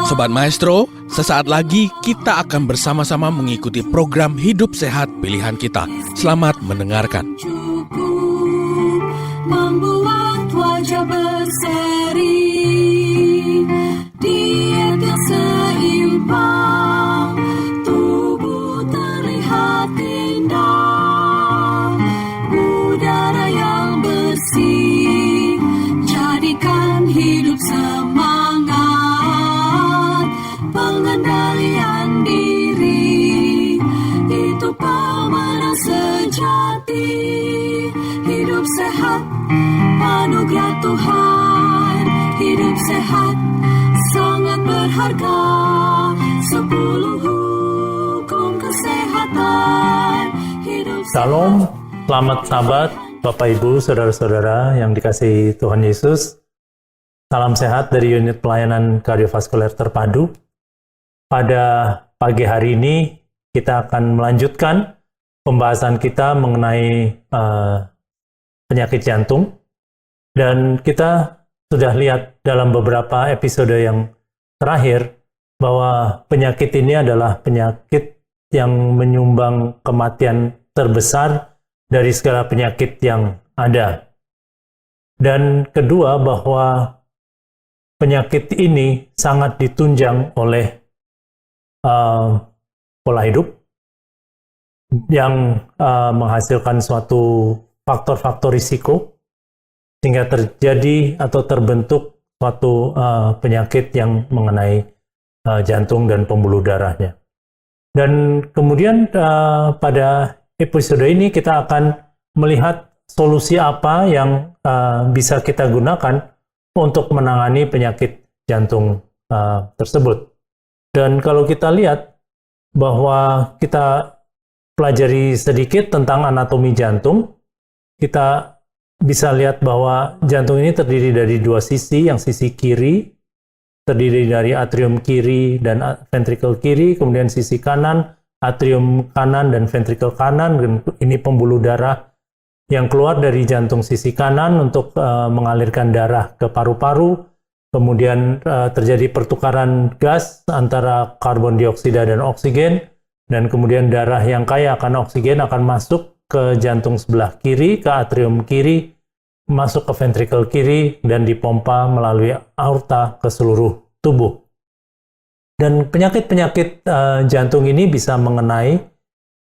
Sobat Maestro, sesaat lagi kita akan bersama-sama mengikuti program Hidup Sehat Pilihan Kita. Selamat mendengarkan. Membuat wajah berseri, diet yang seimbang, tubuh terlihat indah, udara yang bersih, jadikan hidup semangat, pengendalian diri, itu pemenang sejati. Hidup sehat, anugerah Tuhan. Hidup sehat, sangat berharga. 10 hukum kesehatan. Salam, selamat sahabat, Bapak Ibu, Saudara-saudara yang dikasihi Tuhan Yesus. Salam sehat dari unit pelayanan kardiovaskuler terpadu. Pada pagi hari ini kita akan melanjutkan pembahasan kita mengenai penyakit jantung, dan kita sudah lihat dalam beberapa episode yang terakhir bahwa penyakit ini adalah penyakit yang menyumbang kematian terbesar dari segala penyakit yang ada. Dan kedua, bahwa penyakit ini sangat ditunjang oleh pola hidup yang menghasilkan suatu faktor-faktor risiko sehingga terjadi atau terbentuk suatu penyakit yang mengenai jantung dan pembuluh darahnya. Dan kemudian pada episode ini kita akan melihat solusi apa yang bisa kita gunakan untuk menangani penyakit jantung tersebut. Dan kalau kita lihat bahwa kita pelajari sedikit tentang anatomi jantung, kita bisa lihat bahwa jantung ini terdiri dari dua sisi. Yang sisi kiri terdiri dari atrium kiri dan ventricle kiri, kemudian sisi kanan, atrium kanan dan ventricle kanan. Dan ini pembuluh darah yang keluar dari jantung sisi kanan untuk mengalirkan darah ke paru-paru. Kemudian terjadi pertukaran gas antara karbon dioksida dan oksigen, dan kemudian darah yang kaya akan oksigen akan masuk ke jantung sebelah kiri, ke atrium kiri, masuk ke ventricle kiri, dan dipompa melalui aorta ke seluruh tubuh. Dan penyakit-penyakit jantung ini bisa mengenai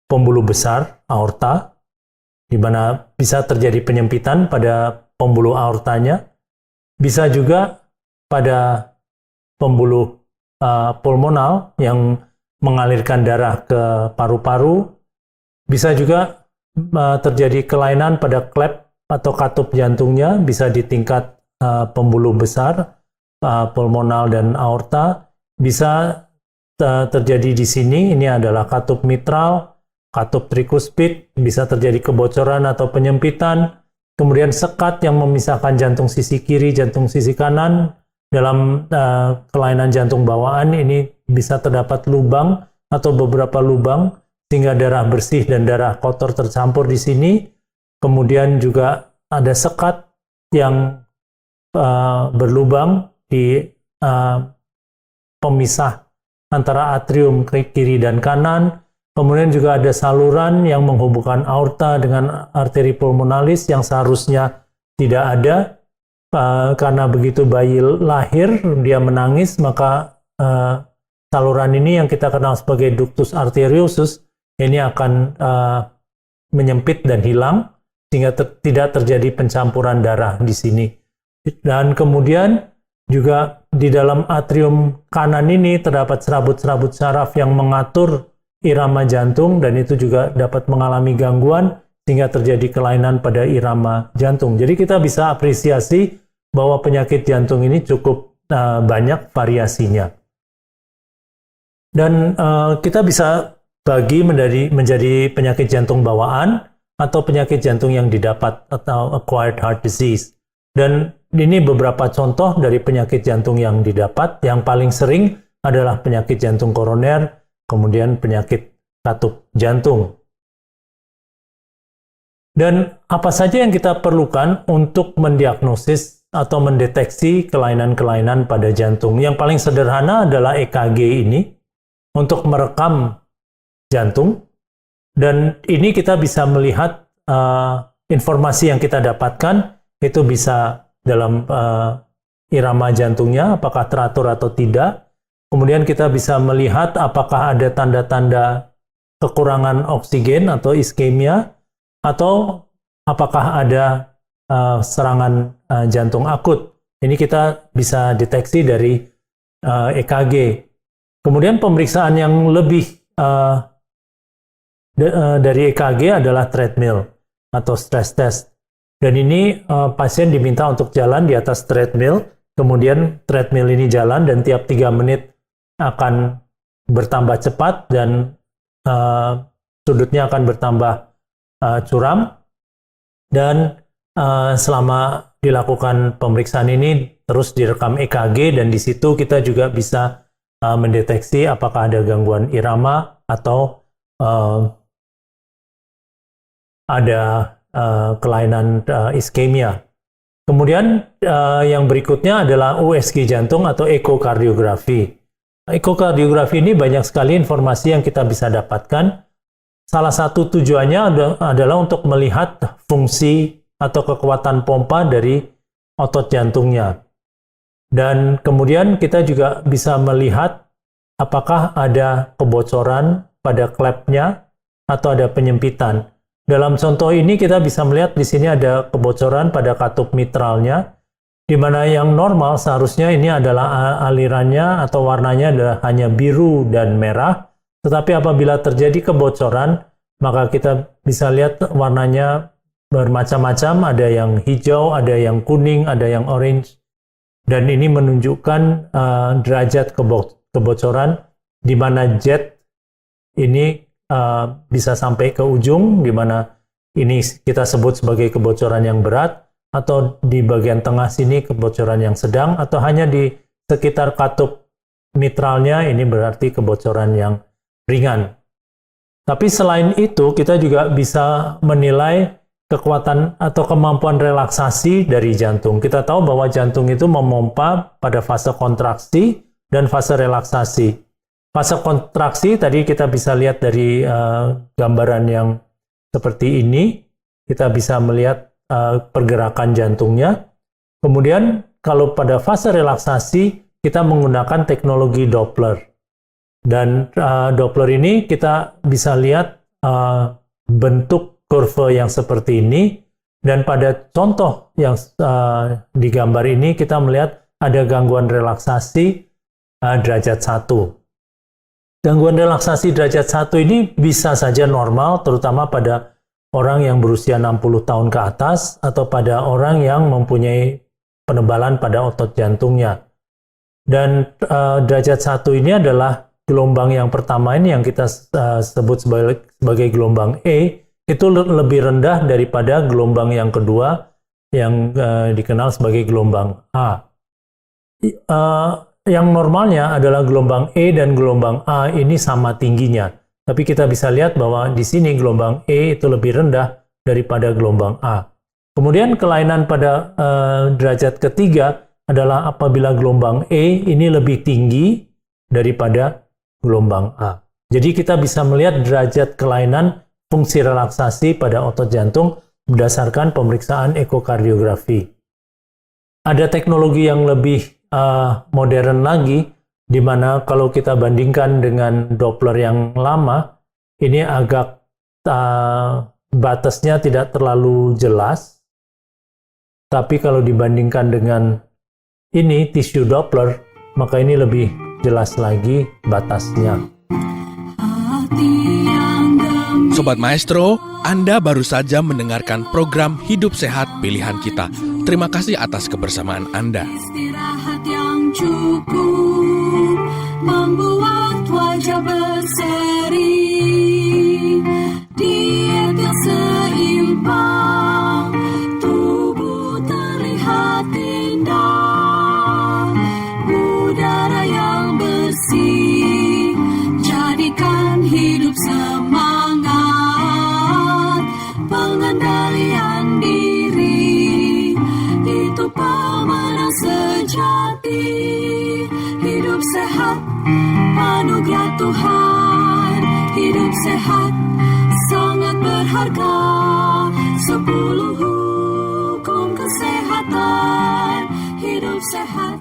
pembuluh besar, aorta, di mana bisa terjadi penyempitan pada pembuluh aortanya, bisa juga pada pembuluh pulmonal yang mengalirkan darah ke paru-paru, bisa juga terjadi kelainan pada klep atau katup jantungnya, bisa di tingkat pembuluh besar, pulmonal dan aorta, bisa terjadi di sini. Ini adalah katup mitral, katup trikuspid, bisa terjadi kebocoran atau penyempitan, kemudian sekat yang memisahkan jantung sisi kiri, jantung sisi kanan. Dalam kelainan jantung bawaan ini bisa terdapat lubang atau beberapa lubang, sehingga darah bersih dan darah kotor tercampur di sini. Kemudian juga ada sekat yang berlubang di pemisah antara atrium kiri dan kanan. Kemudian juga ada saluran yang menghubungkan aorta dengan arteri pulmonalis yang seharusnya tidak ada. Karena begitu bayi lahir, dia menangis, maka saluran ini yang kita kenal sebagai ductus arteriosus ini akan menyempit dan hilang, sehingga tidak terjadi pencampuran darah di sini. Dan kemudian juga di dalam atrium kanan ini terdapat serabut-serabut saraf yang mengatur irama jantung, dan itu juga dapat mengalami gangguan sehingga terjadi kelainan pada irama jantung. Jadi kita bisa apresiasi bahwa penyakit jantung ini cukup banyak variasinya. Dan kita bisa bagi menjadi penyakit jantung bawaan atau penyakit jantung yang didapat atau acquired heart disease. Dan ini beberapa contoh dari penyakit jantung yang didapat. Yang paling sering adalah penyakit jantung koroner, kemudian penyakit katup jantung. Dan apa saja yang kita perlukan untuk mendiagnosis atau mendeteksi kelainan-kelainan pada jantung. Yang paling sederhana adalah EKG ini untuk merekam jantung, dan ini kita bisa melihat informasi yang kita dapatkan itu bisa dalam irama jantungnya, apakah teratur atau tidak. Kemudian kita bisa melihat apakah ada tanda-tanda kekurangan oksigen atau iskemia, atau apakah ada serangan jantung akut. Ini kita bisa deteksi dari EKG. Kemudian pemeriksaan yang lebih dari EKG adalah treadmill atau stress test. Dan ini pasien diminta untuk jalan di atas treadmill, kemudian treadmill ini jalan dan tiap 3 menit akan bertambah cepat dan sudutnya akan bertambah curam. Dan selama dilakukan pemeriksaan ini terus direkam EKG, dan di situ kita juga bisa mendeteksi apakah ada gangguan irama atau ada kelainan iskemia. Kemudian yang berikutnya adalah USG jantung atau ekokardiografi. Ekokardiografi ini banyak sekali informasi yang kita bisa dapatkan. Salah satu tujuannya adalah untuk melihat fungsi atau kekuatan pompa dari otot jantungnya. Dan kemudian kita juga bisa melihat apakah ada kebocoran pada klepnya atau ada penyempitan. Dalam contoh ini kita bisa melihat di sini ada kebocoran pada katup mitralnya, di mana yang normal seharusnya ini adalah alirannya atau warnanya adalah hanya biru dan merah. Tetapi apabila terjadi kebocoran, maka kita bisa lihat warnanya bermacam-macam, ada yang hijau, ada yang kuning, ada yang orange. Dan ini menunjukkan derajat kebocoran, di mana jet ini bisa sampai ke ujung, di mana ini kita sebut sebagai kebocoran yang berat, atau di bagian tengah sini kebocoran yang sedang, atau hanya di sekitar katup mitralnya ini berarti kebocoran yang ringan. Tapi selain itu kita juga bisa menilai kekuatan atau kemampuan relaksasi dari jantung. Kita tahu bahwa jantung itu memompa pada fase kontraksi dan fase relaksasi. Fase kontraksi tadi kita bisa lihat dari gambaran yang seperti ini. Kita bisa melihat pergerakan jantungnya. Kemudian kalau pada fase relaksasi kita menggunakan teknologi Doppler. Dan Doppler ini kita bisa lihat bentuk kurva yang seperti ini, dan pada contoh yang di gambar ini kita melihat ada gangguan relaksasi derajat 1. Gangguan relaksasi derajat 1 ini bisa saja normal, terutama pada orang yang berusia 60 tahun ke atas atau pada orang yang mempunyai penebalan pada otot jantungnya. Dan derajat 1 ini adalah gelombang yang pertama ini yang kita sebut sebagai gelombang E, itu lebih rendah daripada gelombang yang kedua yang dikenal sebagai gelombang A. Yang normalnya adalah gelombang E dan gelombang A ini sama tingginya. Tapi kita bisa lihat bahwa di sini gelombang E itu lebih rendah daripada gelombang A. Kemudian kelainan pada derajat ketiga adalah apabila gelombang E ini lebih tinggi daripada gelombang A. Jadi kita bisa melihat derajat kelainan fungsi relaksasi pada otot jantung berdasarkan pemeriksaan ekokardiografi. Ada teknologi yang lebih modern lagi, di mana kalau kita bandingkan dengan Doppler yang lama, ini agak batasnya tidak terlalu jelas. Tapi kalau dibandingkan dengan ini, tissue Doppler, maka ini lebih jelas lagi batasnya. Sobat Maestro, Anda baru saja mendengarkan program Hidup Sehat Pilihan Kita. Terima kasih atas kebersamaan Anda. Istirahat yang cukup membuat wajah berseri, diet yang seimbang, tubuh terlihat indah, udara yang bersih, jadikan hidup semangat, pengendalian diri, itu sejati, hidup sehat, anugerah Tuhan. Hidup sehat, sangat berharga. 10 hukum kesehatan, hidup sehat.